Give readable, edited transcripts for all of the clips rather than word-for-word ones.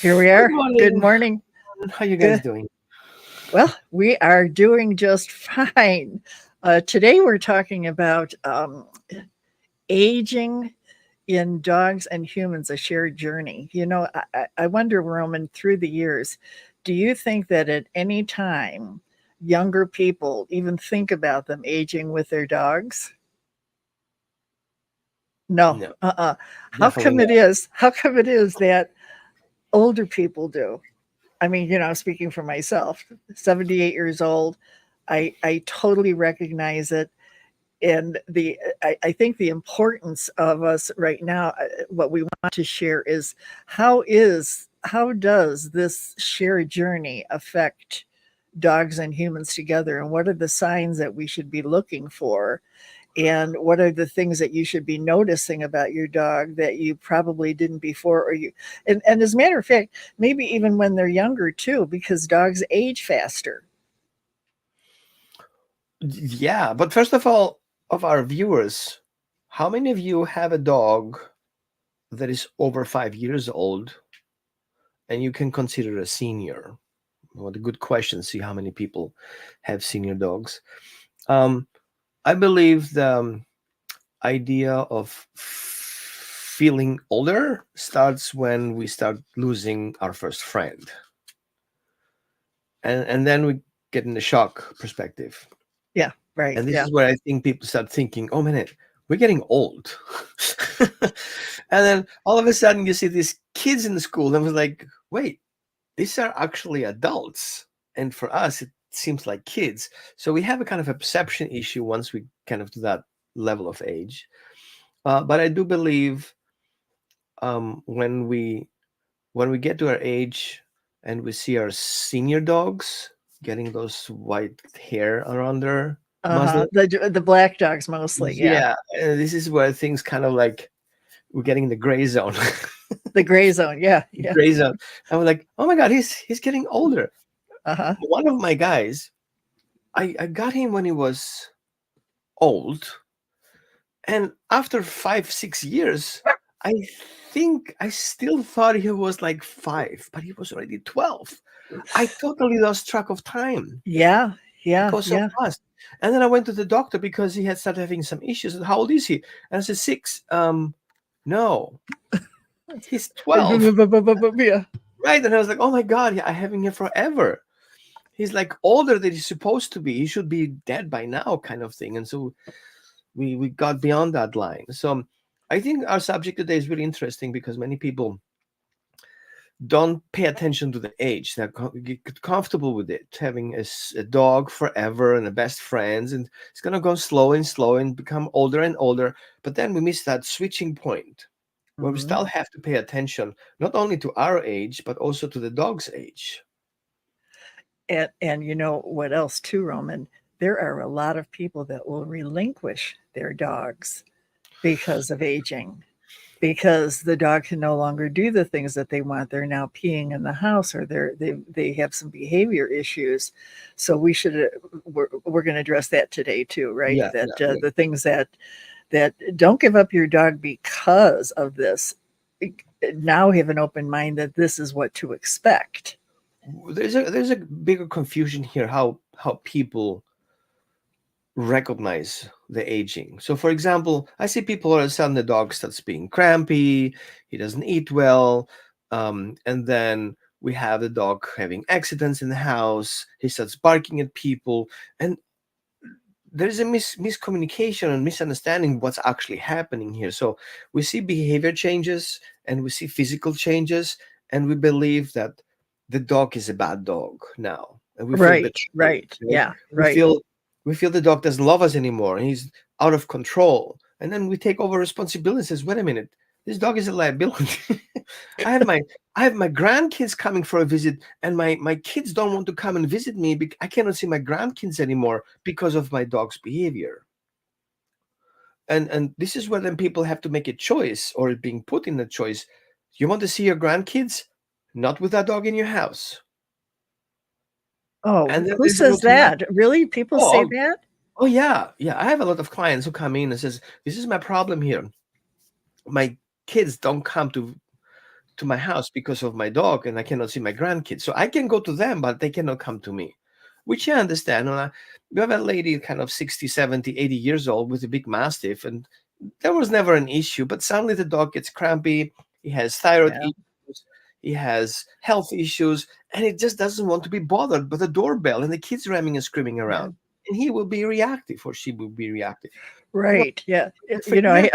Here we Good are. Good morning. morning. How you guys Good. doing? Well, we are doing just fine. Today we're talking about aging in dogs and humans, a shared journey. I wonder, Roman, through the years, do you think that at any time younger people even think about them aging with their dogs? No. No, How definitely come it not. is? How come it is that older people do? I mean, speaking for myself, 78 years old, I totally recognize it. And I think the importance of us right now, what we want to share is how does this shared journey affect dogs and humans together, and what are the signs that we should be looking for, and what are the things that you should be noticing about your dog that you probably didn't before, or and as a matter of fact, maybe even when they're younger too, because dogs age faster. Yeah, but first of all, of our viewers, how many of you have a dog that is over 5 years old and you can consider a senior? What a good question. See how many people have senior dogs. Um, I believe the idea of feeling older starts when we start losing our first friend, and then we get in the shock perspective. Yeah, right. And this Yeah. is where I think people start thinking, oh, minute, we're getting old. And then all of a sudden you see these kids in the school and we're like, wait, these are actually adults. And for us, it seems like kids. So we have a kind of a perception issue once we kind of to that level of age. But I do believe when we get to our age and we see our senior dogs getting those white hair around their muzzle. Uh-huh. The black dogs mostly, yeah. Yeah, this is where things kind of like we're getting in the gray zone. The gray zone, yeah, yeah. Gray zone. I was like, oh my god, he's getting older. Uh-huh. One of my guys, I got him when he was old, and after 5 6 years, I think I still thought he was like 5, but he was already 12. I totally lost track of time. Yeah, It yeah, goes so yeah. fast. And then I went to the doctor because he had started having some issues. How old is he? And I said 6. No, he's 12. Yeah. Right. And I was like, oh my God, yeah, I have him here forever. He's like older than he's supposed to be. He should be dead by now, kind of thing. And so we got beyond that line. So I think our subject today is really interesting because many people don't pay attention to the age. They're get comfortable with it, having a dog forever and the best friends, and it's gonna go slow and slow and become older and older. But then we miss that switching point where we Mhm. still have to pay attention not only to our age but also to the dog's age. And you know what else too, Roman? There are a lot of people that will relinquish their dogs because of aging, because the dog can no longer do the things that they want. They're now peeing in the house, or they have some behavior issues. So we're going to address that today too, right? Yeah, That yeah, yeah. the things that don't give up your dog because of this. Now have an open mind that this is what to expect. There's a bigger confusion here how people recognize the aging. So, for example, I see people all of a sudden the dog starts being crampy, he doesn't eat well, and then we have the dog having accidents in the house, he starts barking at people, and there's a miscommunication and misunderstanding what's actually happening here. So we see behavior changes and we see physical changes, and we believe that the dog is a bad dog now, and we feel Right, betrayed. right. Right? Yeah, We right. feel we feel the dog doesn't love us anymore, and he's out of control. And then we take over responsibility and says, "Wait a minute, this dog is a liability." I have my I have my grandkids coming for a visit, and my kids don't want to come and visit me. I cannot see my grandkids anymore because of my dog's behavior. And this is where then people have to make a choice, or being put in a choice. You want to see your grandkids, not with that dog in your house. Oh, And then who there's an says automatic. that? Really? People say Oh, that? oh yeah, yeah. I have a lot of clients who come in and says, "This is my problem here. My kids don't come to my house because of my dog, and I cannot see my grandkids. So I can go to them, but they cannot come to me, which I understand. We have a lady kind of 60, 70, 80 years old with a big mastiff, and there was never an issue. But suddenly the dog gets crampy, he has thyroid Yeah. issues, he has health issues, and he just doesn't want to be bothered by the doorbell and the kids ramming and screaming Yeah. around. And he will be reactive, or she will be reactive. Well, Right. Yeah. good for You know, you.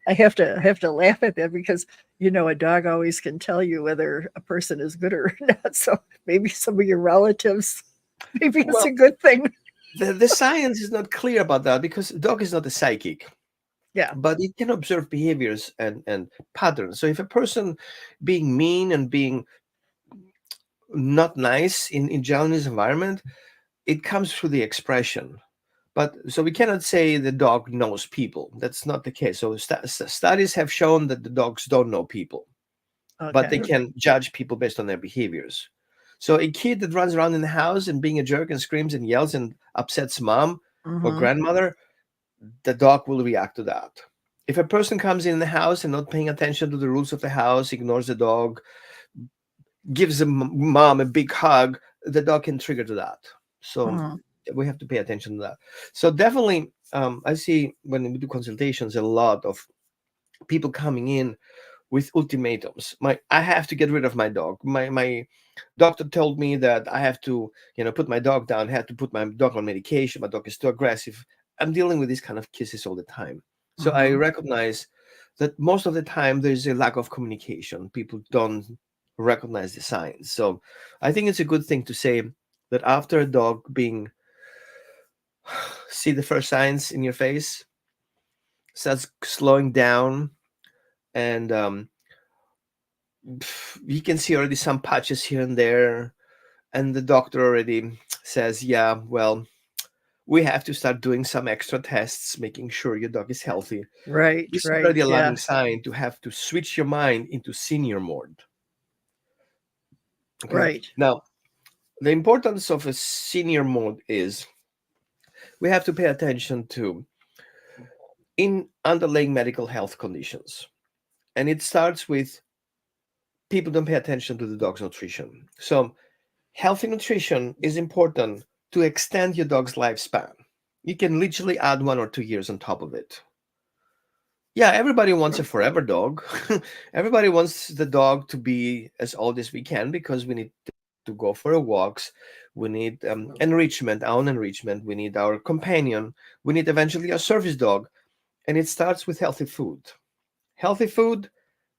I have to laugh at that because a dog always can tell you whether a person is good or not. So maybe some of your relatives, maybe it's Well, a good thing. the science is not clear about that because the dog is not a psychic, Yeah. but it can observe behaviors and patterns. So if a person being mean and being not nice in Japanese environment, it comes through the expression. But so we cannot say the dog knows people. That's not the case. So studies have shown that the dogs don't know people, but they Okay. can judge people based on their behaviors. So a kid that runs around in the house and being a jerk and screams and yells and upsets mom or Hmm. grandmother, the dog will react to that. If a person comes in the house and not paying attention to the rules of the house, ignores the dog, gives the mom a big hug, the dog can trigger to that. So Hmm. we have to pay attention to that. So definitely, I see when we do consultations a lot of people coming in with ultimatums. I have to get rid of my dog. My doctor told me that I have to, put my dog down. I have to put my dog on medication. My dog is too aggressive. I'm dealing with these kind of cases all the time. So I Hmm. recognize that most of the time there's a lack of communication. People don't recognize the signs. So I think it's a good thing to say that after a dog being see the first signs in your face, starts slowing down, and you can see already some patches here and there, and the doctor already says, yeah, well, we have to start doing some extra tests, making sure your dog is healthy. Right. This is Right. already a Yeah. loving sign to have to switch your mind into senior mode. Okay. Right. Now, the importance of a senior mode is we have to pay attention to in underlying medical health conditions. And it starts with people don't pay attention to the dog's nutrition. So, healthy nutrition is important to extend your dog's lifespan. You can literally add 1 or 2 years on top of it. Yeah, everybody wants a forever dog. Everybody wants the dog to be as old as we can because we need to go for walks. We need enrichment, our own enrichment. We need our companion. We need eventually a service dog. And it starts with healthy food. Healthy food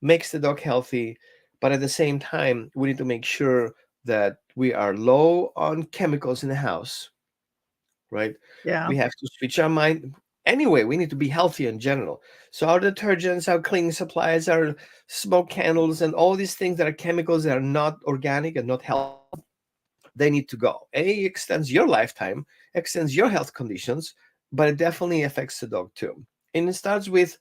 makes the dog healthy, but at the same time, we need to make sure that we are low on chemicals in the house, right? Yeah. We have to switch our mind. Anyway, we need to be healthy in general. So our detergents, our cleaning supplies, our smoke candles, and all these things that are chemicals that are not organic and not healthy, they need to go. Extends your lifetime, extends your health conditions, but it definitely affects the dog too. And it starts with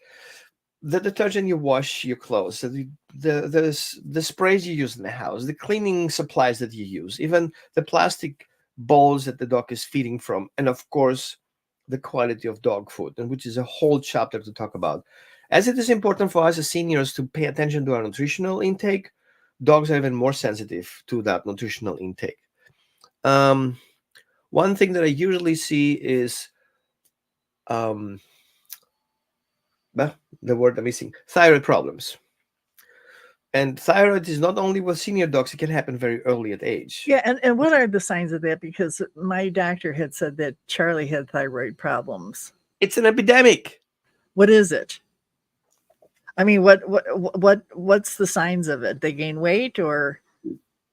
the detergent you wash your clothes, the sprays you use in the house, the cleaning supplies that you use, even the plastic bowls that the dog is feeding from, and of course, the quality of dog food, and which is a whole chapter to talk about. As it is important for us as seniors to pay attention to our nutritional intake, dogs are even more sensitive to that nutritional intake. Um, One thing that I usually see is um, the word I'm missing, thyroid problems. And thyroid is not only with senior dogs, it can happen very early at age. Yeah. And what are the signs of that? Because my doctor had said that Charlie had thyroid problems. It's an epidemic. What is it? I mean, what's the signs of it? They gain weight or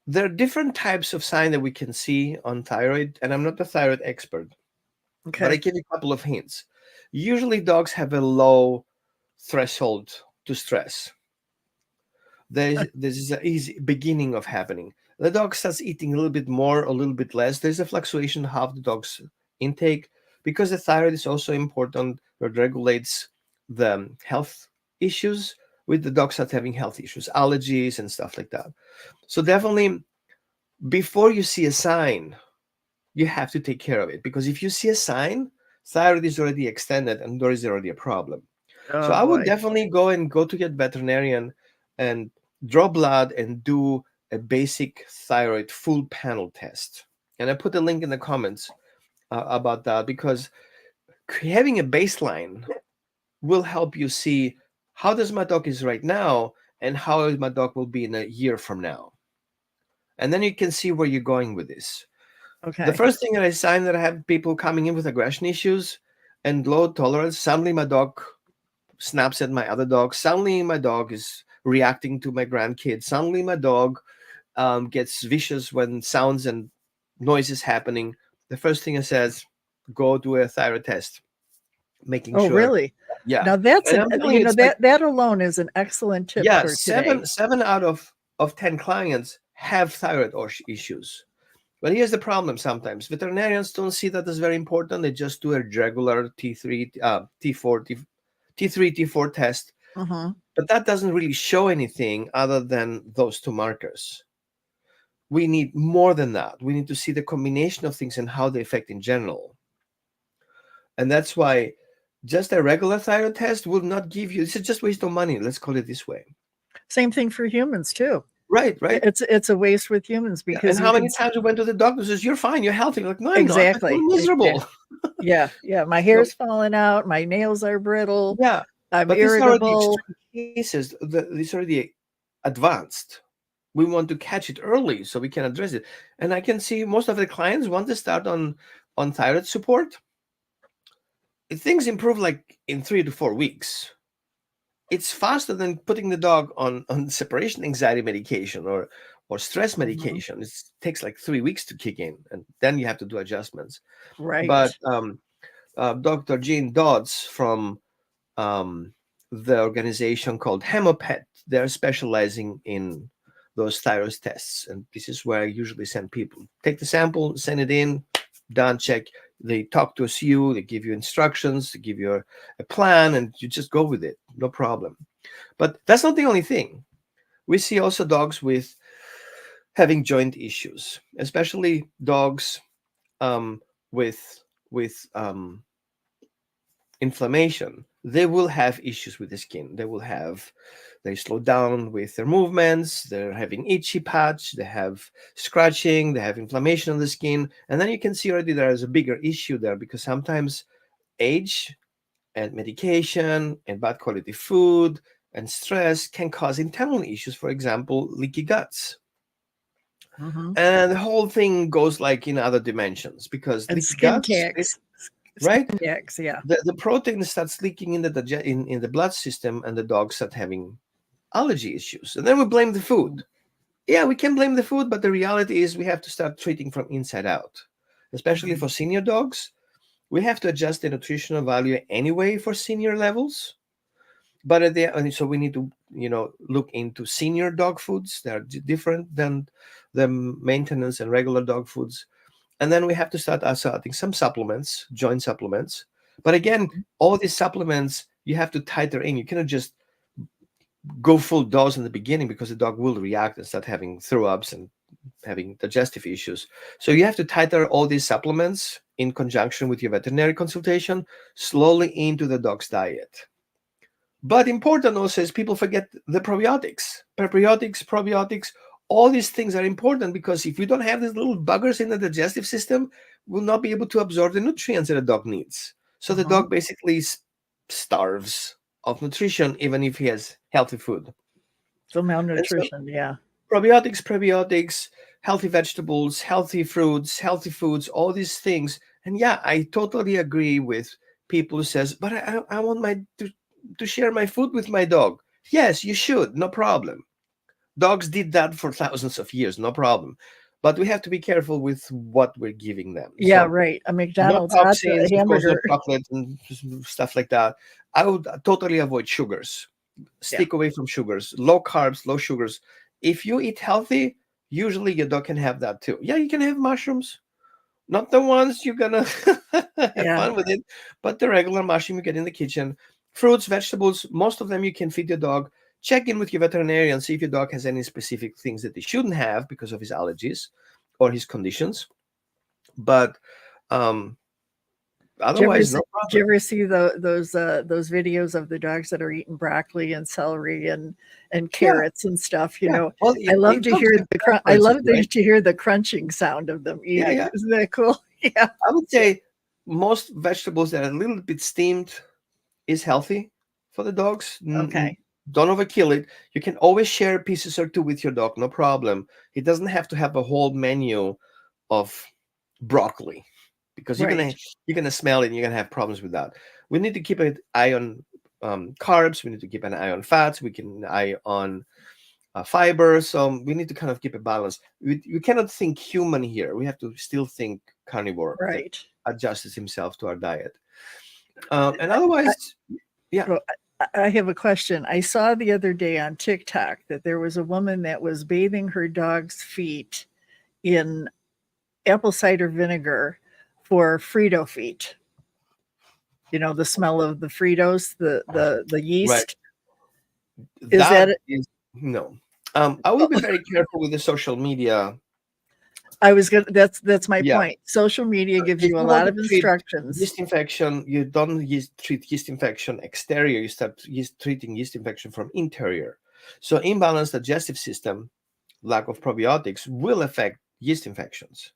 There are different types of signs that we can see on thyroid, and I'm not a thyroid expert, but I okay. give you a couple of hints. Usually, dogs have a low threshold to stress. This is an easy beginning of happening. The dog starts eating a little bit more, a little bit less. There's a fluctuation of the dog's intake because the thyroid is also important. It regulates the health issues with the dog start having health issues, allergies and stuff like that. So definitely, before you see a sign, you have to take care of it because if you see a sign, thyroid is already extended and there is already a problem. So Oh I would boy. definitely go to your veterinarian and draw blood and do a basic thyroid full panel test. And I put a link in the comments about that, because having a baseline will help you see how does my dog is right now and how my dog will be in a year from now. And then you can see where you're going with this. The Okay. first thing that I find that I have people coming in with aggression issues and low tolerance. Suddenly my dog snaps at my other dog. Suddenly my dog is reacting to my grandkids. Suddenly my dog gets vicious when sounds and noises happening. The first thing I says, go do a thyroid test, making Oh, sure. really? Yeah. Now that's And an I'm telling you, it's like, that alone is an excellent tip yeah, for today. seven out of 10 clients have thyroid issues. But here's the problem: sometimes veterinarians don't see that as very important. They just do a regular T3, T4, T3, T4 test, Uh-huh. but that doesn't really show anything other than those two markers. We need more than that. We need to see the combination of things and how they affect in general. And that's why just a regular thyroid test will not give you, this is just waste of money. Let's call it this way. Same thing for humans too. Right, right. It's a waste with humans Yeah. And because you how can many times we went to the doctor and says, you're fine, you're healthy. You're like, no, I'm not. I feel exactly. miserable. Yeah, yeah. My So, hair's falling out. My nails are brittle. yeah. I'm But these are the irritable. extreme cases. These are the advanced. We want to catch it early so we can address it. And I can see most of the clients want to start on thyroid support. Things improve like in 3 to 4 weeks. It's faster than putting the dog on separation anxiety medication or stress Mhm. medication. It takes like 3 weeks to kick in, and then you have to do adjustments. Right. But Dr. Jean Dodds from um, the organization called Hemopet, they're specializing in those thyroid tests, and this is where I usually send people. Take the sample, send it in, done, check. They talk to you, they give you instructions, they give you a plan, and you just go with it, no problem. But that's not the only thing. We see also dogs with having joint issues, especially dogs um, with with inflammation. They will have issues with the skin. They slow down with their movements. They're having itchy patch. They have scratching. They have inflammation on the skin, and then you can see already there is a bigger issue there, because sometimes age and medication and bad quality food and stress can cause internal issues. For example, leaky guts. Mhm. And the whole thing goes like in other dimensions, because And leaky skin guts, tags. right? Skin tags, yeah. The protein starts leaking in in the blood system, and the dogs start having allergy issues. And then we blame the food. Yeah, we can blame the food, but the reality is we have to start treating from inside out. Especially Mhm. for senior dogs, we have to adjust the nutritional value anyway for senior levels. But so we need to look into senior dog foods. They are different than the maintenance and regular dog foods. And then we have to start also adding some supplements, joint supplements. But again, all these supplements you have to tighter in. You cannot just go full dose in the beginning, because the dog will react and start having throw ups and having digestive issues. So you have to tighter all these supplements in conjunction with your veterinary consultation slowly into the dog's diet. But important also is people forget the probiotics, prebiotics, probiotics. All these things are important, because if you don't have these little buggers in the digestive system, will not be able to absorb the nutrients that a dog needs. So the Mhm. dog basically starves of nutrition, even if he has healthy food. So And so malnutrition, yeah. probiotics, prebiotics, healthy vegetables, healthy fruits, healthy foods, all these things. And yeah, I totally agree with people who says, but I want to share my food with my dog. Yes, you should, no problem. Dogs did that for thousands of years, no problem. But we have to be careful with what we're giving them. Yeah, So right. A no McDonald's hot toxins, of course, no hamburger. chocolate and stuff like that. I would totally avoid sugars. Yeah. Stick away from sugars. Low carbs, low sugars. If you eat healthy, usually your dog can have that too. Yeah, you can have mushrooms. Not the ones you're gonna have Yeah. fun with it, but the regular mushroom you get in the kitchen. Fruits, vegetables, most of them you can feed your dog. Check in with your veterinarian, see if your dog has any specific things that they shouldn't have because of his allergies or his conditions. But um, Otherwise, no Did you problem. ever see those videos of the dogs that are eating broccoli and celery and Yeah, carrots and stuff? yeah. Well, it dogs have I preferences, love right? to hear the crunching sound of them Yeah, eating. yeah. Isn't that cool? Yeah. I would say most vegetables that are a little bit steamed is healthy for the dogs. Okay. Don't overkill it. You can always share pieces or two with your dog, no problem. It doesn't have to have a whole menu of broccoli because Right. you're gonna smell it and you're gonna have problems with that. We need to keep an eye on carbs. We need to keep an eye on fats. We can eye on fiber. So we need to kind of keep a balance. We cannot think human here. We have to still think carnivore that Right. adjusts himself to our diet. And I, otherwise, yeah, well, I have a question. I saw the other day on TikTok that there was a woman that was bathing her dog's feet in apple cider vinegar for Frito feet. You know, the smell of the Fritos, the right. yeast. Is That that it? is no. I will be very careful with the social media. I was gonna that's my Yeah, point. Social media gives if you a you want lot to of treat instructions. yeast infection, you don't treat yeast infection exterior. You start treating yeast infection from interior. So imbalanced digestive system, lack of probiotics will affect yeast infections,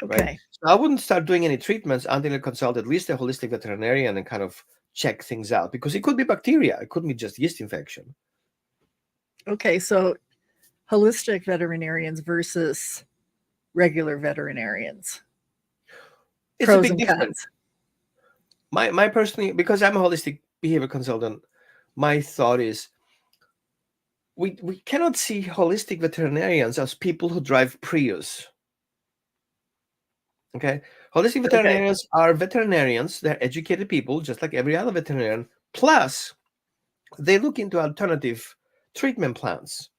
right? Okay. So I wouldn't start doing any treatments until I consult at least a holistic veterinarian and kind of check things out because it could be bacteria, it couldn't be just yeast infection. Okay, so holistic veterinarians versus regular veterinarians. It's a Pros big and difference. cons. My personally, because I'm a holistic behavior consultant, my thought is we cannot see holistic veterinarians as people who drive Prius. Okay, holistic Okay. veterinarians are veterinarians. They're educated people, just like every other veterinarian. Plus, they look into alternative treatment plans,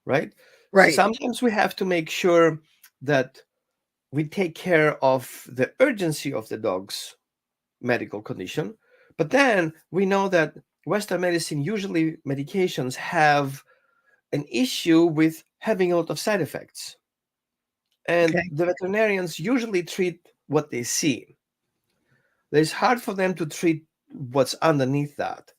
right? So Right. sometimes we have to make sure that we take care of the urgency of the dog's medical condition. But then we know that Western medicine, usually medications have an issue with having a lot of side effects. And Okay. the veterinarians usually treat what they see. It's hard for them to treat what's underneath that.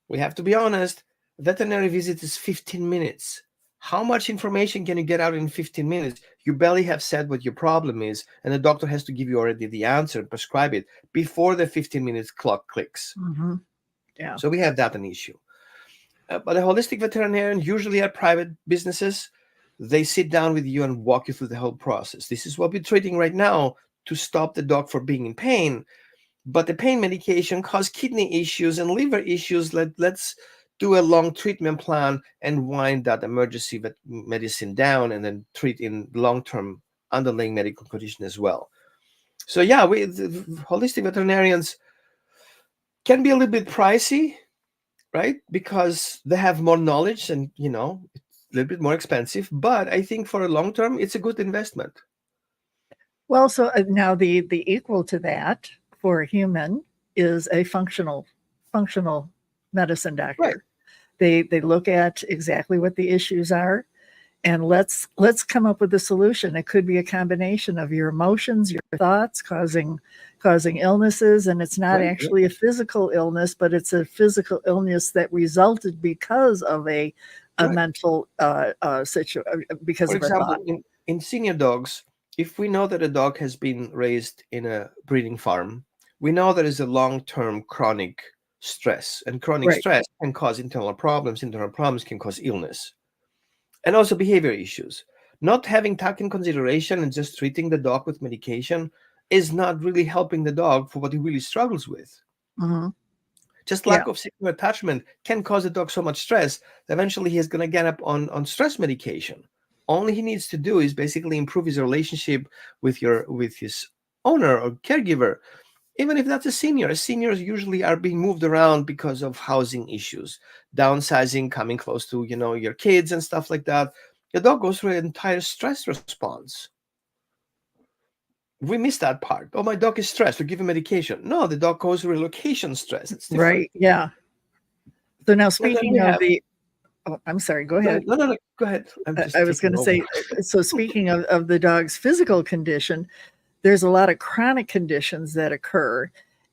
We have to be honest, veterinary visit is 15 minutes. How much information can you get out in 15 minutes? You barely have said what your problem is, and the doctor has to give you already the answer and prescribe it before the 15 minutes clock clicks. Hmm. Yeah. So we have that an issue. But a holistic veterinarian usually are private businesses. They sit down with you and walk you through the whole process. This is what we're treating right now to stop the dog from being in pain. But the pain medication cause kidney issues and liver issues. Let's do a long treatment plan and wind that emergency medicine down and then treat in long-term underlying medical condition as well. So yeah, the holistic veterinarians can be a little bit pricey, right? Because they have more knowledge and it's a little bit more expensive. But I think for a long term, it's a good investment. Well, so now the equal to that for a human is a functional medicine Right. doctor. They look at exactly what the issues are, and let's come up with a solution. It could be a combination of your emotions, your thoughts causing illnesses, and it's not Right. Right. actually a physical illness, but it's a physical illness that resulted because of a Right. mental situation, because For of a thought. example, in senior dogs, if we know that a dog has been raised in a breeding farm, we know there is a long term chronic stress, and chronic Right. stress can cause internal problems. Internal problems can cause illness and also behavior issues. Not having tact in consideration and just treating the dog with medication is not really helping the dog for what he really struggles with. Hmm. Just Yeah. lack of secure attachment can cause the dog so much stress. Eventually, he's going to get up on stress medication. All he needs to do is basically improve his relationship with his owner or caregiver. Even if that's a senior, seniors usually are being moved around because of housing issues, downsizing, coming close to your kids and stuff like that. The dog goes through an entire stress response. We miss that part. Oh, my dog is stressed. We give him medication. No, the dog goes through relocation stress. It's different. Right. Yeah. So now And then we speaking of have the oh, I'm sorry, go Go ahead. ahead. No, no, no. Go ahead. I'm just I was taking going to over. say, so speaking of the dog's physical condition, there's a lot of chronic conditions that occur.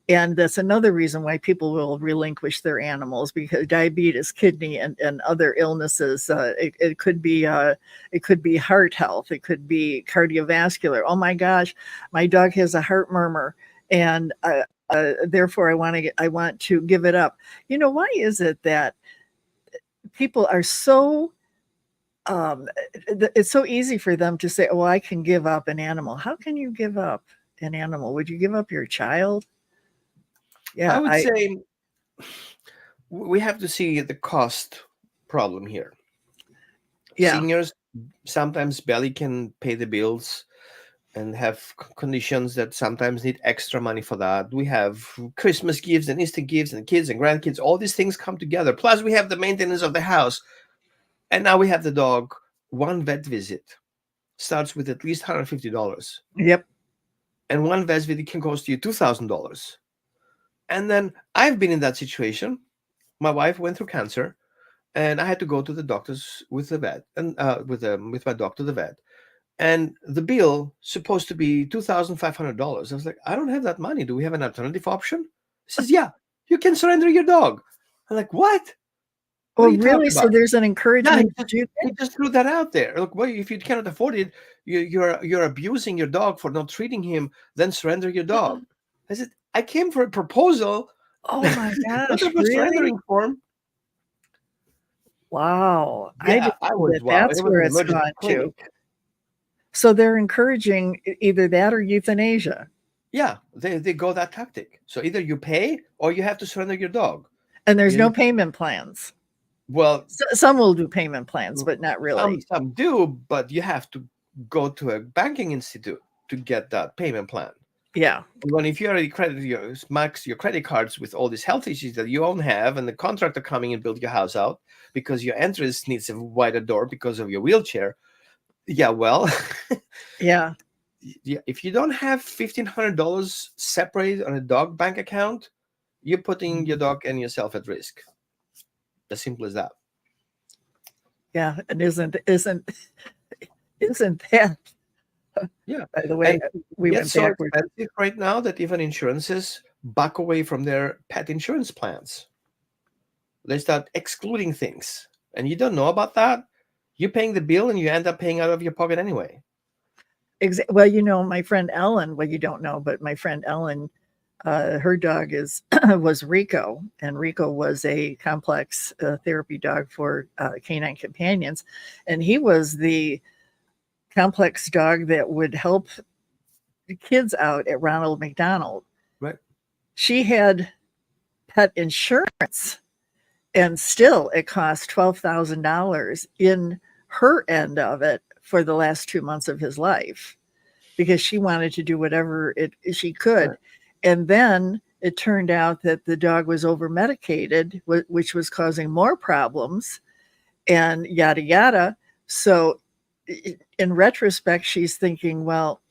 And that's another reason why people will relinquish their animals, because diabetes, kidney, and other illnesses. It could be heart health. It could be cardiovascular. Oh my gosh, my dog has a heart murmur, and therefore I want to give it up. Why is it that people are so it's so easy for them to say, "Oh, I can give up an animal." How can you give up an animal? Would you give up your child? I Yeah, would say we have to see the cost problem here. yeah, Seniors sometimes barely can pay the bills and have conditions that sometimes need extra money for that. We have Christmas gifts and Easter gifts and kids and grandkids. All these things come together. Plus, we have the maintenance of the house. And now we have the dog. One vet visit starts with at least $150. yep. And one vet visit can cost you $2,000. And then I've been in that situation. My wife went through cancer, and I had to go to the doctors with the vet and with my doctor, the vet. And the bill supposed to be $2,500. I was like, I don't have that money. Do we have an alternative option? He says, yeah, you can surrender your dog. I'm like, what? What are Well, you really? talking So about? there's an Yeah, encouragement to do he that? just threw that out there. Look, well, if you cannot afford it, you're abusing your dog for not treating him. Then surrender your dog. I said, I came for a proposal, Oh my not gosh, for really? surrendering form. Wow. I Yeah, didn't I know was that wow. It that's was where an it's emergency gone to. clinic. So they're encouraging either that or euthanasia, Yeah, they go that tactic. So either you pay or you have to surrender your dog. and there's You no payment plans. Well, Some will do payment plans, but not really. some do, but you have to go to a banking institute to get that payment plan. Yeah. When if you already credit your max your credit cards with all these health issues that you don't have, and the contractor coming and build your house out because your entrance needs a wider door because of your wheelchair. Yeah, well, Yeah. yeah, if you don't have $1,500 separate on a dog bank account, you're putting your dog and yourself at risk. As simple as that. Yeah. And isn't that, Yeah. by the way, And it we gets went so backwards. expensive right now that even insurances back away from their pet insurance plans. They start excluding things. And you don't know about that. You're paying the bill and you end up paying out of your pocket anyway. Well, my friend Ellen, well, you don't know, but my friend Ellen, her dog was Rico, and Rico was a complex therapy dog for canine companions, and he was the complex dog that would help the kids out at Ronald McDonald. Right. She had pet insurance, and still it cost $12,000 in her end of it for the last 2 months of his life, because she wanted to do whatever she could. Right. And then it turned out that the dog was over medicated, which was causing more problems, and yada yada. So in retrospect, she's thinking, well,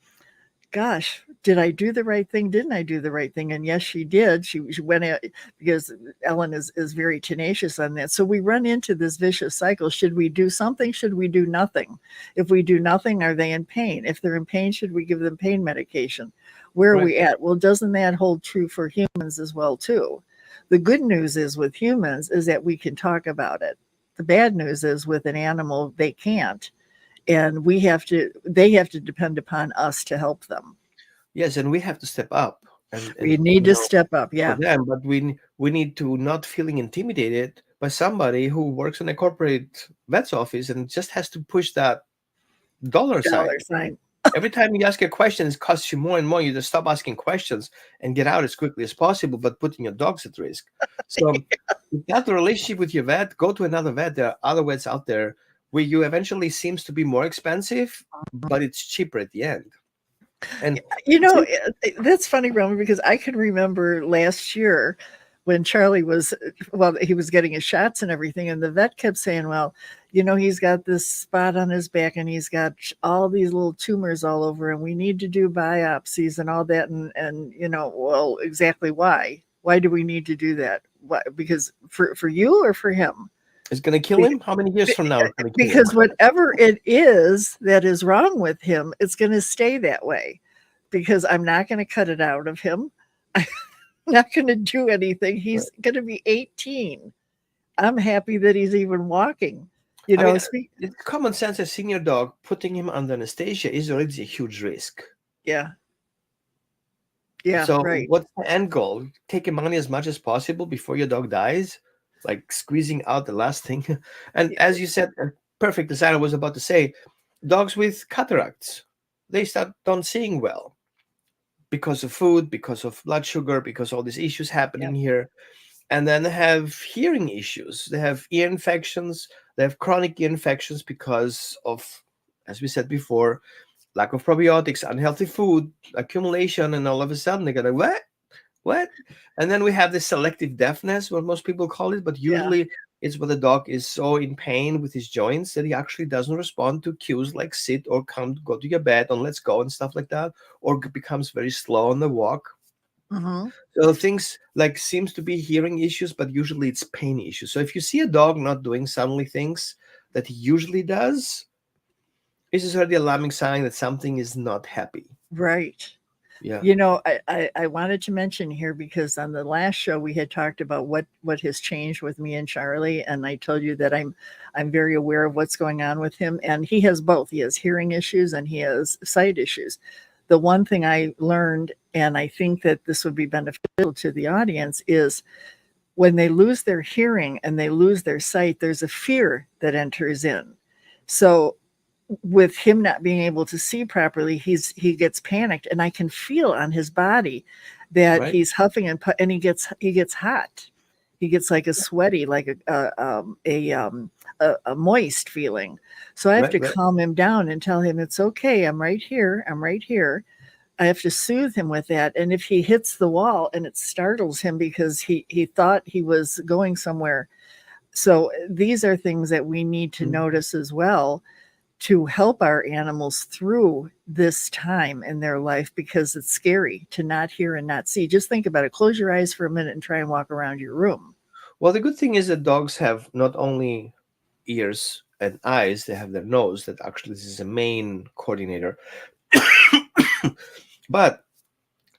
gosh, did I do the right thing? Didn't I do the right thing? And yes, she did. She went out, because Ellen is very tenacious on that. So we run into this vicious cycle. Should we do something? Should we do nothing? If we do nothing, are they in pain? If they're in pain, should we give them pain medication? Where are Right. we at? Well, doesn't that hold true for humans as well, too? The good news is with humans is that we can talk about it. The bad news is with an animal, they can't. And they have to depend upon us to help them. Yes, and we have to step up We and need to step up. for Yeah, them, but we need to not feeling intimidated by somebody who works in a corporate vet's office and just has to push that dollar sign. dollar sign. Every time you ask a question, it costs you more and more. You just stop asking questions and get out as quickly as possible, but putting your dogs at risk. So, if you have the relationship with your vet, go to another vet. There are other vets out there where you eventually seems to be more expensive, but it's cheaper at the end. And That's funny, Roman, because I can remember last year when Charlie was, well, he was getting his shots and everything, and the vet kept saying, well, he's got this spot on his back and he's got all these little tumors all over, and we need to do biopsies and all that. And well, exactly why? Why do we need to do that? Why? Because for you or for him? it's going to kill him. How many years from now it's going to kill him? Because whatever it is that is wrong with him, it's going to stay that way. because I'm not going to cut it out of him. I'm not going to do anything. Right. He's going to be 18. I'm happy that he's even walking. You I mean, know, speak. it's common sense. A senior dog, putting him under anesthesia is already a huge risk. Yeah, yeah, So, right. what's the end goal? Take your money as much as possible before your dog dies, like squeezing out the last thing. And Y- as you said, perfect as I was about to say, dogs with cataracts, they start don't seeing well because of food, because of blood sugar, because all these issues Yeah. happening here. And then they have hearing issues. They have ear infections. They have chronic ear infections because of, as we said before, lack of probiotics, unhealthy food, accumulation, and all of a sudden they're gonna what? What? And then we have this selective deafness, what most people call it, but Yeah. usually it's when the dog is so in pain with his joints that he actually doesn't respond to cues like sit or come, go to your bed, and let's go and stuff like that, or becomes very slow on the walk. Hmm. So things like seems to be hearing issues, but usually it's pain issues. So if you see a dog not doing suddenly things that he usually does, this is already alarming sign that something is not happy. Right. Yeah. You know, I wanted to mention here because on the last show we had talked about what has changed with me and Charlie, and I told you that I'm very aware of what's going on with him, and he has both. He has hearing issues and he has sight issues. The one thing I learned, and I think that this would be beneficial to the audience, is when they lose their hearing and they lose their sight, there's a fear that enters in. So with him not being able to see properly, he gets panicked, and I can feel on his body that Right. he's huffing and he gets hot. He gets like a sweaty, like a moist feeling. So I have Right. to Right. calm him down and tell him it's okay. I'm right here. I'm right here. I have to soothe him with that. And if he hits the wall and it startles him because he thought he was going somewhere. So these are things that we need to Mhm. notice as well to help our animals through this time in their life because it's scary to not hear and not see. Just think about it. Close your eyes for a minute and try and walk around your room. Well, the good thing is that dogs have not only ears and eyes, they have their nose that actually this is a main coordinator. But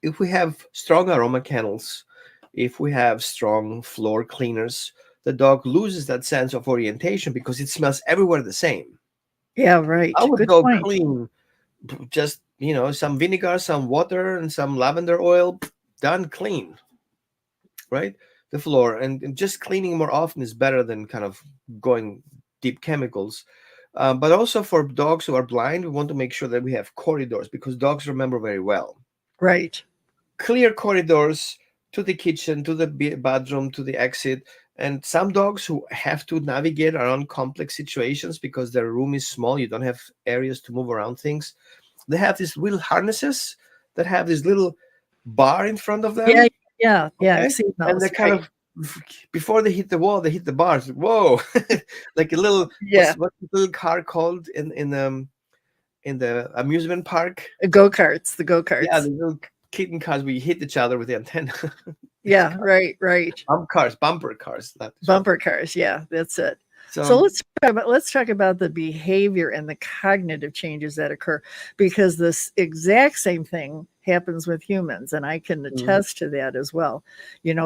if we have strong aroma kennels, if we have strong floor cleaners, the dog loses that sense of orientation because it smells everywhere the same. Yeah, I right. would Good go point. clean just, some vinegar, some water, and some lavender oil, done clean, right? The floor. And just cleaning more often is better than kind of going deep chemicals. But also for dogs who are blind, we want to make sure that we have corridors because dogs remember very well. Right. Clear corridors to the kitchen, to the bathroom, to the exit. And some dogs who have to navigate around complex situations because their room is small, you don't have areas to move around things. They have these little harnesses that have this little bar in front of Yeah, them. yeah, yeah. I've Okay. seen And they those. kind Right. of, before they hit the wall, they hit the bars. Whoa. Like a little, Yeah. what's the little car called in the amusement park? Go karts, the go Yeah, karts. the little kitten cars where you hit each other with the antenna. These Yeah, cars, right, right. bumper cars. That is what. Bumper cars. Yeah, that's it. So So, let's talk about the behavior and the cognitive changes that occur because this exact same thing happens with humans, and I can mhm, attest to that as well.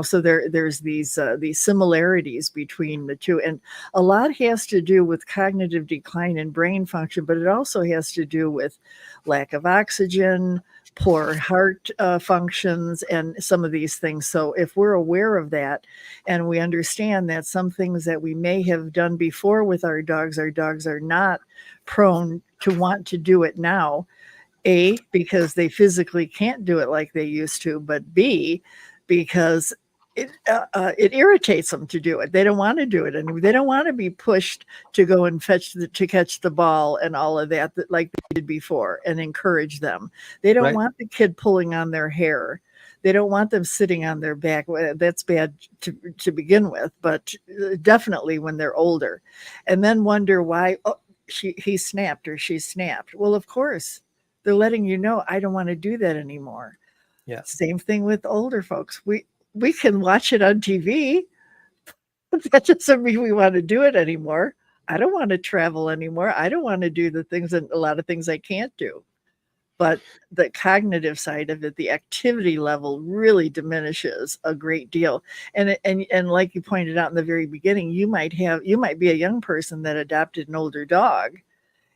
So there's these similarities between the two, and a lot has to do with cognitive decline in brain function, but it also has to do with lack of oxygen, poor heart functions, and some of these things. So if we're aware of that and we understand that some things that we may have done before with our dogs are not prone to want to do it now. A, because they physically can't do it like they used to, but B, because it irritates them to do it. They don't want to do it, and they don't want to be pushed to go and to catch the ball and all of that like they did before, and encourage them. They don't right, want the kid pulling on their hair. They don't want them sitting on their back. That's bad to begin with, but definitely when they're older, and then wonder why he snapped or she snapped. Well, of course they're letting you know, I don't want to do that anymore. yeah, Same thing with older folks. We can watch it on TV. That doesn't mean we want to do it anymore. I don't want to travel anymore. I don't want to do the things and a lot of things I can't do. but the cognitive side of it, the activity level really diminishes a great deal. And like you pointed out in the very beginning, you might be a young person that adopted an older dog,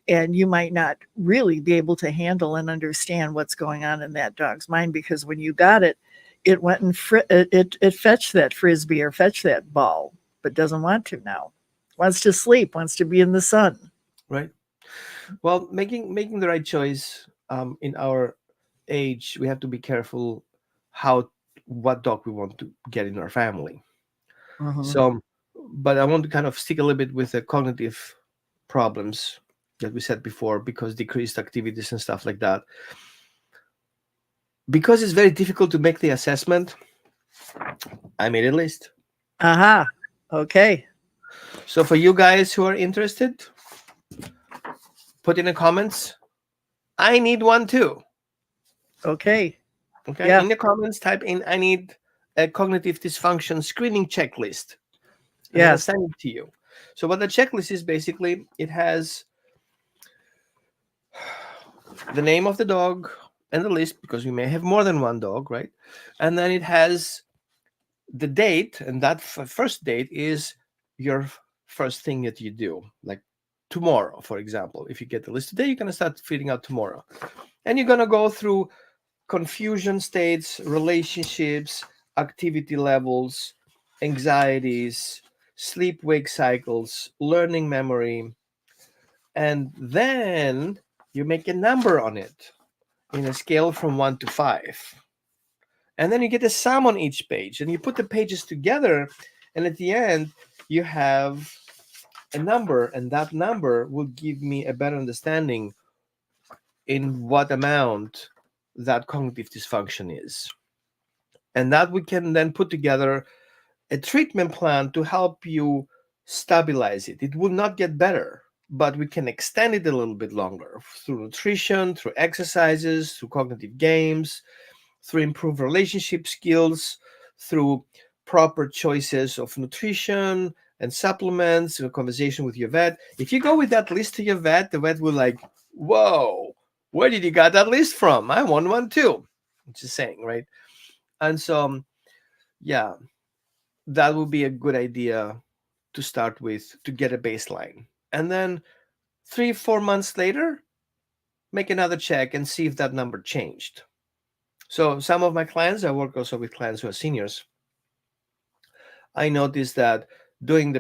and you might not really be able to handle and understand what's going on in that dog's mind, because when you got it, it went and it fetched that frisbee or fetched that ball, but doesn't want to now. Wants to sleep, wants to be in the sun. Right. Well, making the right choice in our age, we have to be careful how what dog we want to get in our family. Mhm. So, but I want to kind of stick a little bit with the cognitive problems that we said before, because decreased activities and stuff like that. Because it's very difficult to make the assessment, I made a list. Aha. Okay. So for you guys who are interested, put in the comments. I need one too. Okay. Okay, Yeah. in the comments, type in I need a cognitive dysfunction screening checklist. I'm gonna Yes. send it to you. So what the checklist is, basically, it has the name of the dog and the list, because we may have more than one dog, right? And then it has the date, and that first date is your first thing that you do, like tomorrow, for example. If you get the list today, you're gonna start filling out tomorrow, and you're gonna go through confusion states, relationships, activity levels, anxieties, sleep wake cycles, learning memory, and then you make a number on it in a scale from 1 to 5. And then you get a sum on each page, and you put the pages together, and at the end, you have a number, and that number will give me a better understanding in what amount that cognitive dysfunction is. And that we can then put together a treatment plan to help you stabilize it. It will not get better, but we can extend it a little bit longer through nutrition, through exercises, through cognitive games, through improved relationship skills, through proper choices of nutrition and supplements, a conversation with your vet. If you go with that list to your vet, the vet will like, whoa, where did you got that list from? I want one too. Just saying, right? And so, yeah, that would be a good idea to start with to get a baseline. And then 3, 4 months later, make another check and see if that number changed. So some of my clients, I work also with clients who are seniors. I noticed that doing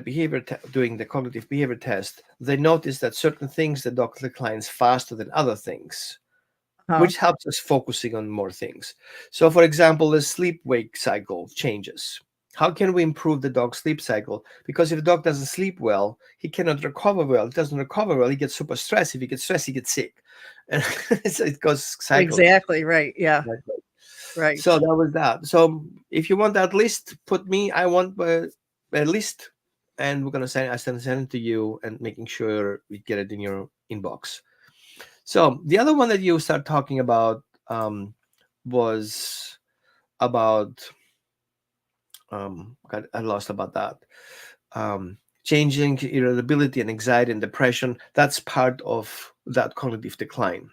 doing the cognitive behavior test, they noticed that certain things the dog declines faster than other things, Uh, which helps us focusing on more things. So, for example, the sleep wake cycle changes. How can we improve the dog's sleep cycle? Because if the dog doesn't sleep well, he cannot recover well. He doesn't recover well, he gets super stressed. If he gets stressed, he gets sick. And so it goes cycling. exactly right. Yeah. Right. So that was that. So if you want that list, put me. I want a list, and we're gonna send it to you, and making sure we get it in your inbox. So the other one that you start talking about was about God, I lost about that. Changing irritability and anxiety and depression. That's part of that cognitive decline,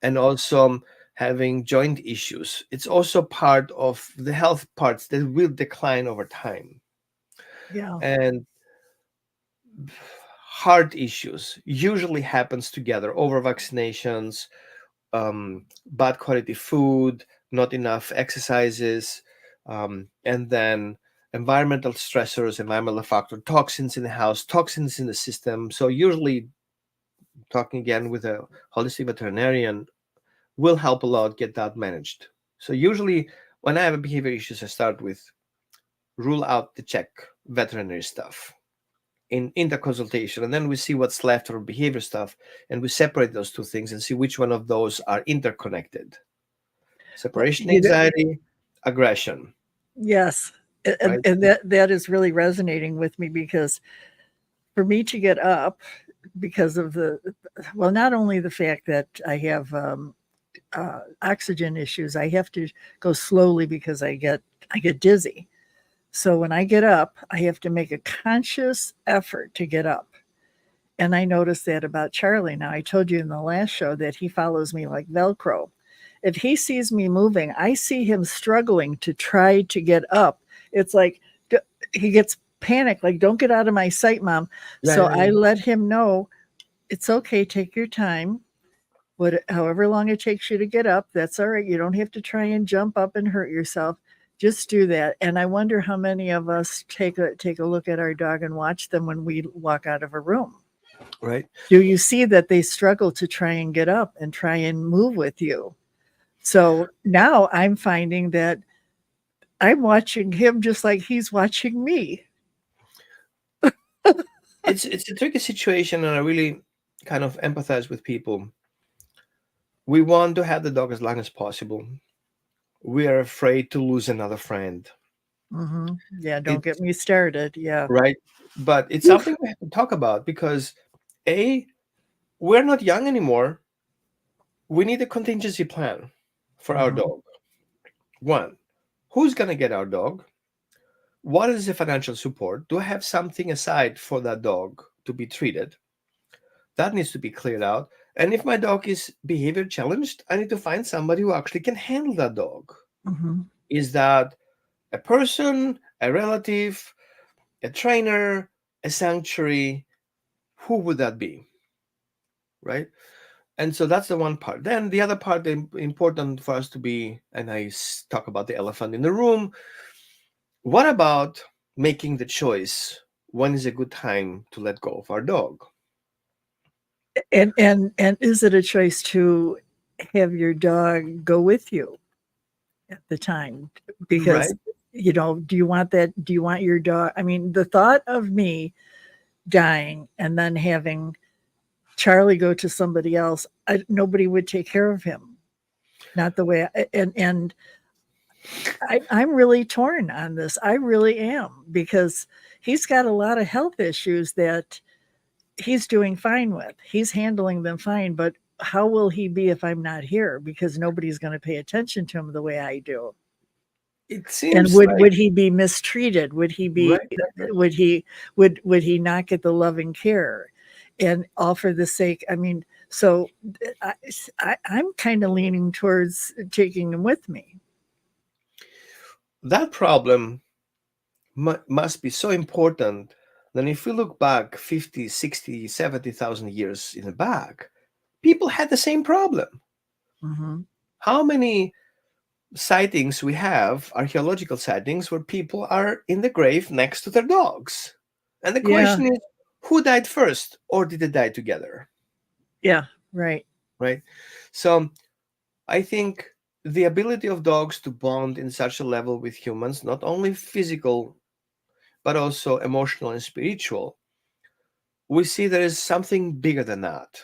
and also having joint issues. It's also part of the health parts that will decline over time, Yeah. and heart issues usually happens together. Over vaccinations, bad quality food, not enough exercises, and then environmental stressors, environmental factor, toxins in the house, toxins in the system. So usually, talking again with a holistic veterinarian will help a lot get that managed. So usually, when I have a behavior issues, I start with rule out the check veterinary stuff in the consultation, and then we see what's left for behavior stuff, and we separate those two things and see which one of those are interconnected. Well, Separation anxiety, aggression, yes. And, right? and that is really resonating with me, because for me to get up, because of well, not only the fact that I have oxygen issues, I have to go slowly because I get dizzy. So when I get up, I have to make a conscious effort to get up. And I noticed that about Charlie. Now, I told you in the last show that he follows me like Velcro. If he sees me moving, I see him struggling to try to get up. It's like he gets panicked, like, don't get out of my sight, mom. Yeah, So yeah, I yeah. let him know it's okay, take your time. However long it takes you to get up, that's all right. You don't have to try and jump up and hurt yourself. Just do that. And I wonder how many of us take a look at our dog and watch them when we walk out of a room. Right. Do you see that they struggle to try and get up and try and move with you? So now I'm finding that I'm watching him just like he's watching me. It's a tricky situation, and I really kind of empathize with people. We want to have the dog as long as possible. We are afraid to lose another friend. Yeah, don't get It's me started. Yeah. right, but it's Oof. something we have to talk about because a we're not young anymore. We need a contingency plan for our Mhm. dog. One, who's gonna get our dog? What is the financial support? Do I have something aside for that dog to be treated? That needs to be cleared out. And if my dog is behavior challenged, I need to find somebody who actually can handle that dog. Mhm. Is that a person, a relative, a trainer, a sanctuary? Who would that be? Right? And so that's the one part. Then the other part, important for us to be, and talk about the elephant in the room. What about making the choice? When is a good time to let go of our dog? And is it a choice to have your dog go with you at the time? Because Right? do you want that? Do you want your dog? I mean, the thought of me dying and then having Charlie go to somebody else, nobody would take care of him. Not the way, and I'm really torn on this. I really am because he's got a lot of health issues that he's doing fine with. He's handling them fine, but how will he be if I'm not here? Because nobody's going to pay attention to him the way I do. It And seems would like he be mistreated? right. Would he not get the loving care? And all for the sake. I mean, so I, I'm kind of leaning towards taking him with me. That problem must be so important. Then if we look back 50, 60, 70,000 years in the back, people had the same problem. Hmm. How many sightings we have, archaeological sightings, where people are in the grave next to their dogs? And the Yeah, question is, who died first, or did they die together? yeah, right. Right? So I think the ability of dogs to bond in such a level with humans, not only physical, but also emotional and spiritual, we see there is something bigger than that.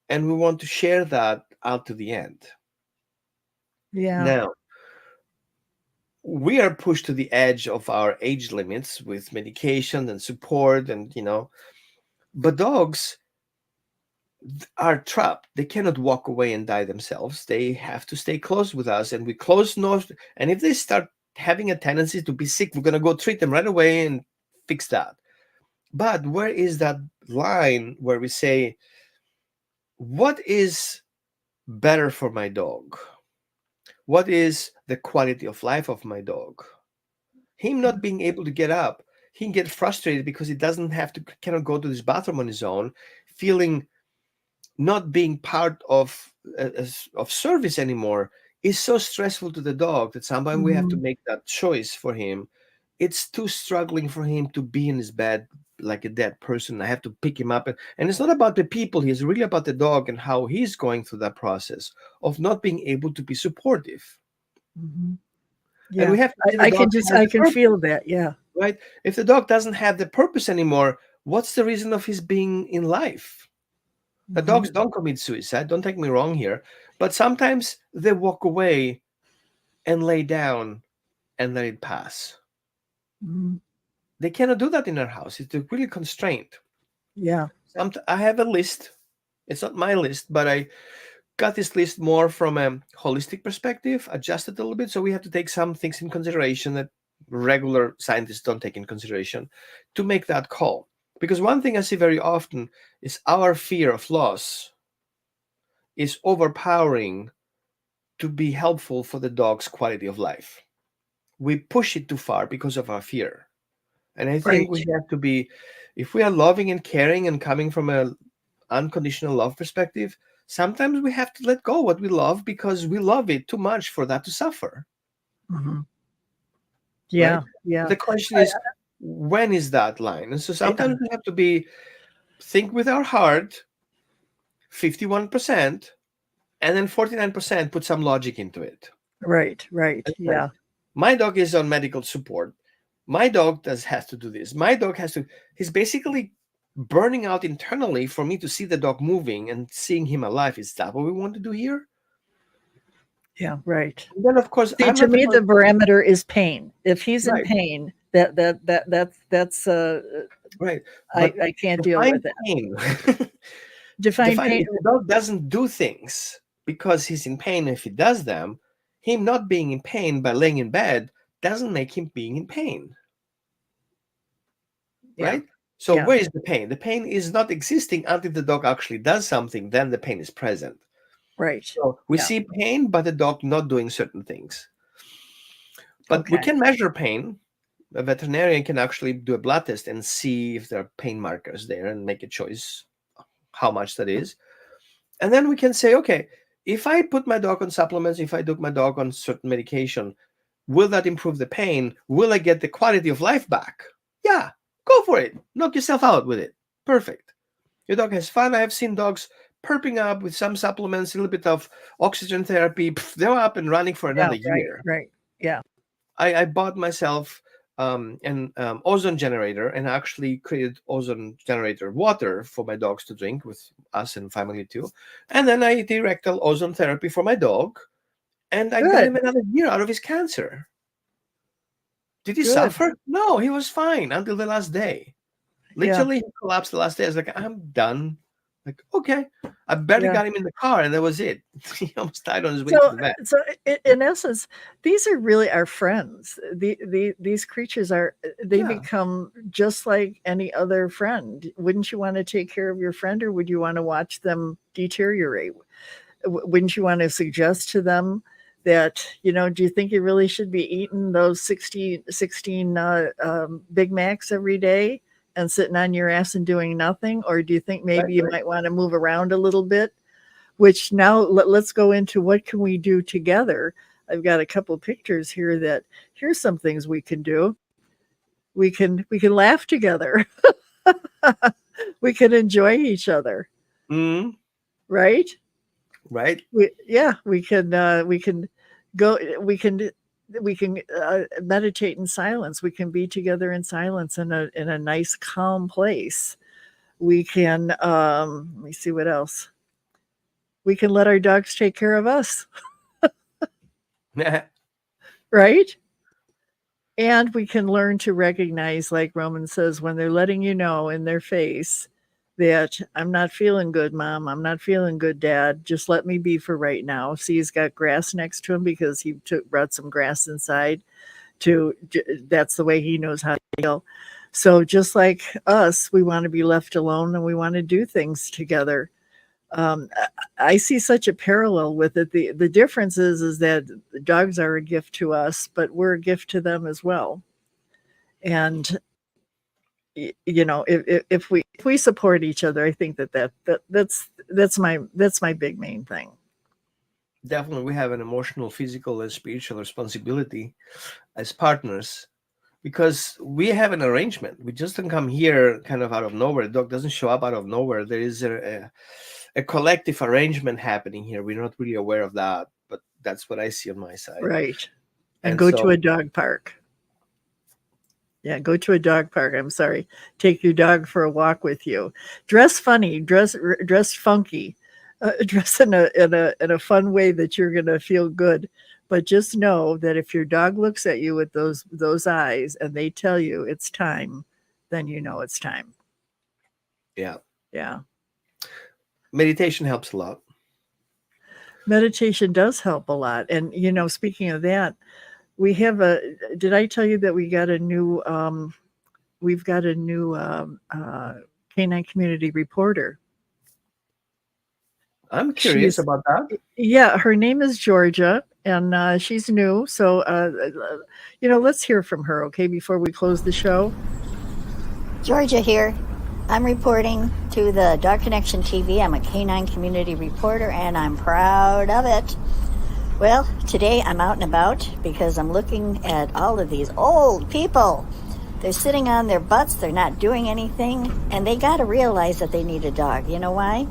And we want to share that out to the end. Yeah. Now, we are pushed to the edge of our age limits with medication and support, and but dogs are trapped. They cannot walk away and die themselves. They have to stay close with us, and we close nose. And if they start having a tendency to be sick, we're going to go treat them right away and fix that. But where is that line where we say, what is better for my dog? What is the quality of life of my dog? Him not being able to get up, he can get frustrated because he doesn't have to, cannot go to this bathroom on his own, feeling not being part of service anymore is so stressful to the dog that sometimes we have to Mhm. make that choice for him. It's too struggling for him to be in his bed like a dead person. I have to pick him up, and it's not about the people. It's really about the dog and how he's going through that process of not being able to be supportive. Mhm. And Yeah. we have to see the I dog can just has I a can purpose, feel that. Yeah. right? If the dog doesn't have the purpose anymore, what's the reason of his being in life? The Mhm. dogs don't commit suicide, don't take me wrong here, but sometimes they walk away and lay down and let it pass. Mhm. They cannot do that in our house. It's really constrained. Yeah. I have a list. It's not my list, but I got this list more from a holistic perspective, adjusted a little bit. So we have to take some things in consideration that regular scientists don't take in consideration to make that call. Because one thing I see very often is our fear of loss is overpowering to be helpful for the dog's quality of life. We push it too far because of our fear. And I think Right. we have to be, if we are loving and caring and coming from a unconditional love perspective, sometimes we have to let go what we love because we love it too much for that to suffer, Hmm. right? Yeah. Yeah. The question I, is, when is that line? And so yeah. sometimes we have to be think with our heart, 51%, and then 49% put some logic into it. Right. Right. Like, Yeah. my dog is on medical support. My dog has to do this. My dog has to. He's basically burning out internally for me to see the dog moving and seeing him alive. Is that what we want to do here? Yeah. Right. And then, of course, See, I'm to not the me, the person. barometer is pain. If he's in Right, pain, that's right. I But can't deal define with that. pain. Define Define pain. if the dog doesn't do things because he's in pain. If he does them, him not being in pain by laying in bed doesn't make him being in pain, Yeah. right? So Yeah. where is the pain? The pain is not existing until the dog actually does something. Then the pain is present. Right. So we Yeah. see pain, but the dog not doing certain things. But we Okay. can measure pain. A veterinarian can actually do a blood test and see if there are pain markers there and make a choice how much that is. And then we can say, okay, if I put my dog on supplements, if I put my dog on certain medication, will that improve the pain? Will I get the quality of life back? Yeah, go for it. Knock yourself out with it. Perfect. Your dog has fun. I have seen dogs perping up with some supplements, a little bit of oxygen therapy. They're up and running for Yeah. another Right. year. Right. Yeah. I bought myself an ozone generator and actually created ozone generator water for my dogs to drink with us and family too. And then I did rectal ozone therapy for my dog, and I got him Good. another year out of his cancer. Did he Good. suffer? No, he was fine until the last day. Yeah. Literally, he collapsed the last day. I was like, I'm done. Like, okay. I barely Yeah. got him in the car, and that was it. He almost died on his way to So, the vet. in essence, these are really our friends. These creatures are, they Yeah, become just like any other friend. Wouldn't you want to take care of your friend, or would you want to watch them deteriorate? Wouldn't you want to suggest to them that, do you think you really should be eating those 16 Big Macs every day and sitting on your ass and doing nothing? Or do you think right, maybe you right. might want to move around a little bit? Which now let's go into what can we do together. I've got a couple pictures here that here's some things we can do. We can laugh together. We can enjoy each other, Mm, right? right. We can go we can meditate in silence. We can be together in silence in a nice calm place. We can let me see what else. We can let our dogs take care of us, right? And we can learn to recognize, like Roman says, when they're letting you know in their face that I'm not feeling good, mom. I'm not feeling good, dad. Just let me be for right now. See, he's got grass next to him because he brought some grass inside. That's the way he knows how to feel. So just like us, we want to be left alone and we want to do things together. I see such a parallel with it. The difference is that the dogs are a gift to us, but we're a gift to them as well. And if we support each other, I think that's my big main thing. Definitely, we have an emotional, physical, and spiritual responsibility as partners because we have an arrangement. We just don't come here kind of out of nowhere. The dog doesn't show up out of nowhere. There is a collective arrangement happening here. We're not really aware of that, but that's what I see on my side. Right. And And go to so, a dog park. Yeah, go to a dog park. I'm sorry. Take your dog for a walk with you. Dress funny. Dress funky. Dress in a fun way that you're gonna feel good. But just know that if your dog looks at you with those eyes and they tell you it's time, then you know it's time. yeah, Yeah. meditation helps a lot. Meditation does help a lot. And speaking of that, we have a did I tell you that we got a new we've got a new canine community reporter. I'm curious She's about that. Yeah, her name is Georgia, and she's new. So, let's hear from her, okay, before we close the show. Georgia here. I'm reporting to the Dog Connection TV. I'm a canine community reporter and I'm proud of it. Well, today I'm out and about because I'm looking at all of these old people. They're sitting on their butts, they're not doing anything, and they got to realize that they need a dog. You know why?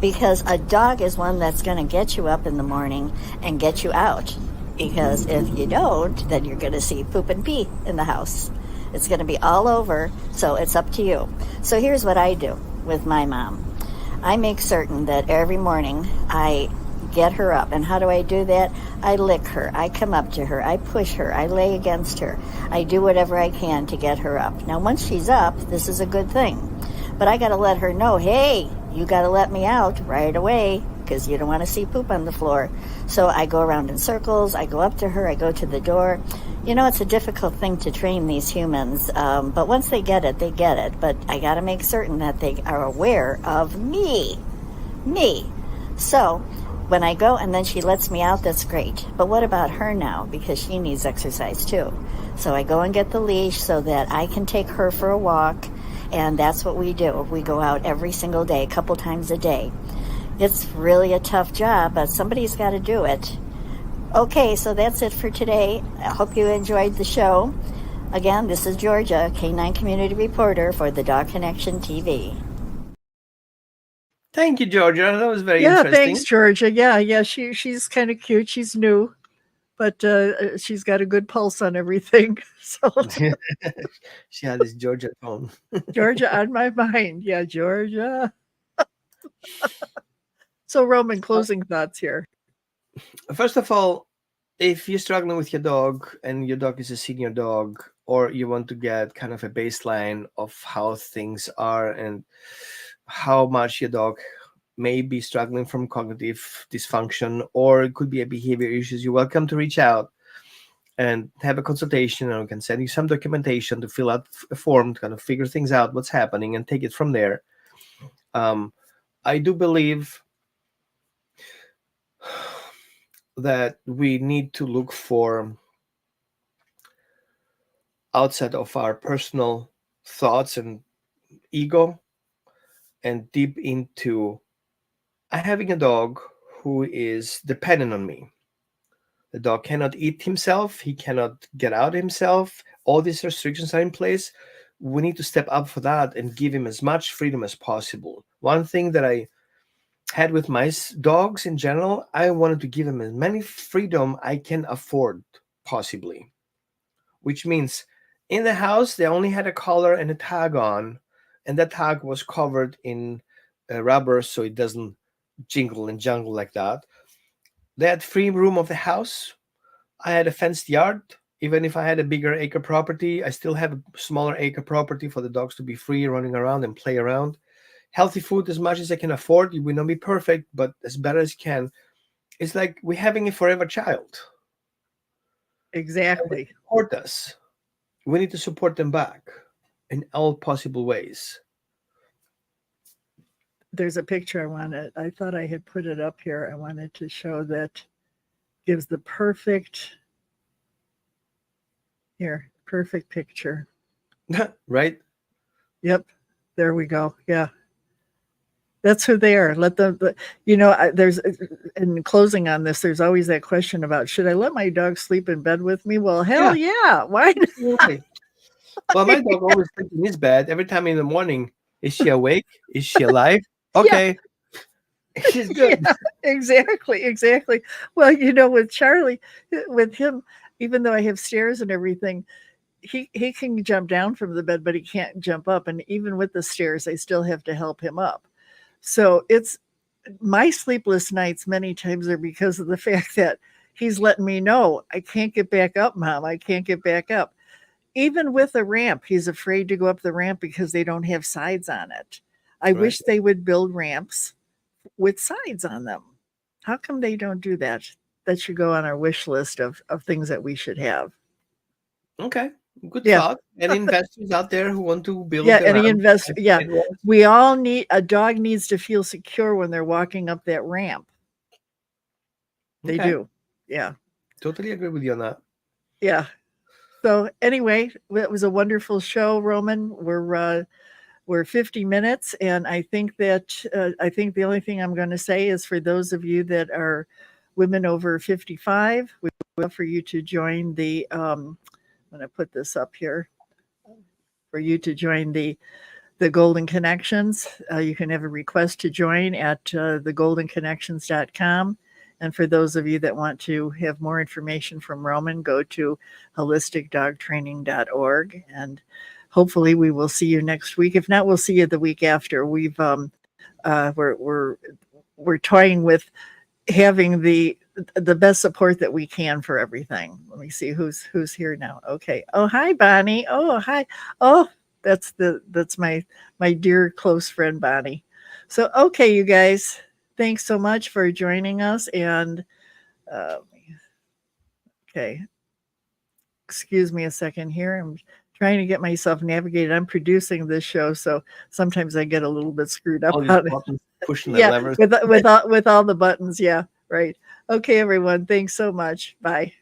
Because a dog is one that's going to get you up in the morning and get you out. Because if you don't, then you're going to see poop and pee in the house. It's going to be all over, so it's up to you. So here's what I do with my mom. I make certain that every morning I get her up. And how do I do that? I lick her. I come up to her. I push her. I lay against her. I do whatever I can to get her up. Now, once she's up, this is a good thing. But I got to let her know, hey, you got to let me out right away because you don't want to see poop on the floor. So I go around in circles. I go up to her. I go to the door. You know, it's a difficult thing to train these humans, but once they get it, they get it. But I got to make certain that they are aware of me. So when I go and then she lets me out, that's great. But what about her now? Because she needs exercise too. So I go and get the leash so that I can take her for a walk. And that's what we do. We go out every single day, a couple times a day. It's really a tough job, but somebody's got to do it. Okay, so that's it for today. I hope you enjoyed the show. Again, this is Georgia, Canine Community Reporter for the Dog Connection TV. Thank you, Georgia. That was very Yeah, interesting. thanks, Georgia. Yeah, she's kind of cute. She's new, but she's got a good pulse on everything. So, She had this Georgia tone. Georgia on my mind. Yeah, Georgia. So, Roman, closing thoughts here. First of all, if you're struggling with your dog and your dog is a senior dog, or you want to get kind of a baseline of how things are and how much your dog may be struggling from cognitive dysfunction, or it could be a behavior issues, you're welcome to reach out and have a consultation, and we can send you some documentation to fill out a form to kind of figure things out, what's happening, and take it from there. I do believe that we need to look for outside of our personal thoughts and ego and deep into having a dog who is dependent on me. The dog cannot eat himself, he cannot get out himself. All these restrictions are in place. We need to step up for that and give him as much freedom as possible. One thing that I had with my dogs in general, I wanted to give them as many freedom I can afford possibly, which means in the house they only had a collar and a tag on, and that tag was covered in rubber so it doesn't jingle and jungle like that. They had free room of the house. I had a fenced yard. Even if I had a bigger acre property, I still have a smaller acre property for the dogs to be free running around and play around. Healthy food as much as I can afford. It will not be perfect, but as better as can. It's like we're having a forever child. And they Exactly. support us. We need to support them back in all possible ways. There's a picture I thought I had put it up here. I wanted to show that gives the perfect picture. Right? Yep. There we go. Yeah. That's who they are. Let them, there's, in closing on this, there's always that question about should I let my dog sleep in bed with me? Well, hell Yeah. yeah. Why not? Absolutely. Well, my dog always sleeps in his bed every time in the morning. Is she awake? Is she alive? Yeah. Okay. She's good. Yeah, exactly. Well, with Charlie, with him, even though I have stairs and everything, he can jump down from the bed, but he can't jump up. And even with the stairs, I still have to help him up. So it's my sleepless nights many times are because of the fact that he's letting me know I can't get back up, Mom. I can't get back up. Even with a ramp, he's afraid to go up the ramp because they don't have sides on it. I Right. wish they would build ramps with sides on them. How come they don't do that? That should go on our wish list of things that we should have. Okay. Good Yeah. thought. Any investors out there who want to build Yeah, the any ramp investor. as Yeah, sidewalks? we all need a dog needs to feel secure when they're walking up that ramp. They Okay. do. Yeah. Totally agree with you on that. Yeah. So anyway, it was a wonderful show, Roman. We're 50 minutes, and I think the only thing I'm going to say is for those of you that are women over 55, we would love for you to join the. I'm going to put this up here for you to join the Golden Connections. You can have a request to join at thegoldenconnections.com. And for those of you that want to have more information from Roman, go to holisticdogtraining.org. And hopefully we will see you next week. If not, we'll see you the week after. We're toying with having the best support that we can for everything. Let me see who's here now. Okay. Oh, hi, Bonnie. Oh, hi. Oh, that's my dear close friend Bonnie. So okay, you guys, thanks so much for joining us. And okay, excuse me a second here. I'm trying to get myself navigated. I'm producing this show, so sometimes I get a little bit screwed up All these on it. buttons, pushing the Yeah, levers. with all the buttons. Yeah, right. Okay, everyone. Thanks so much. Bye.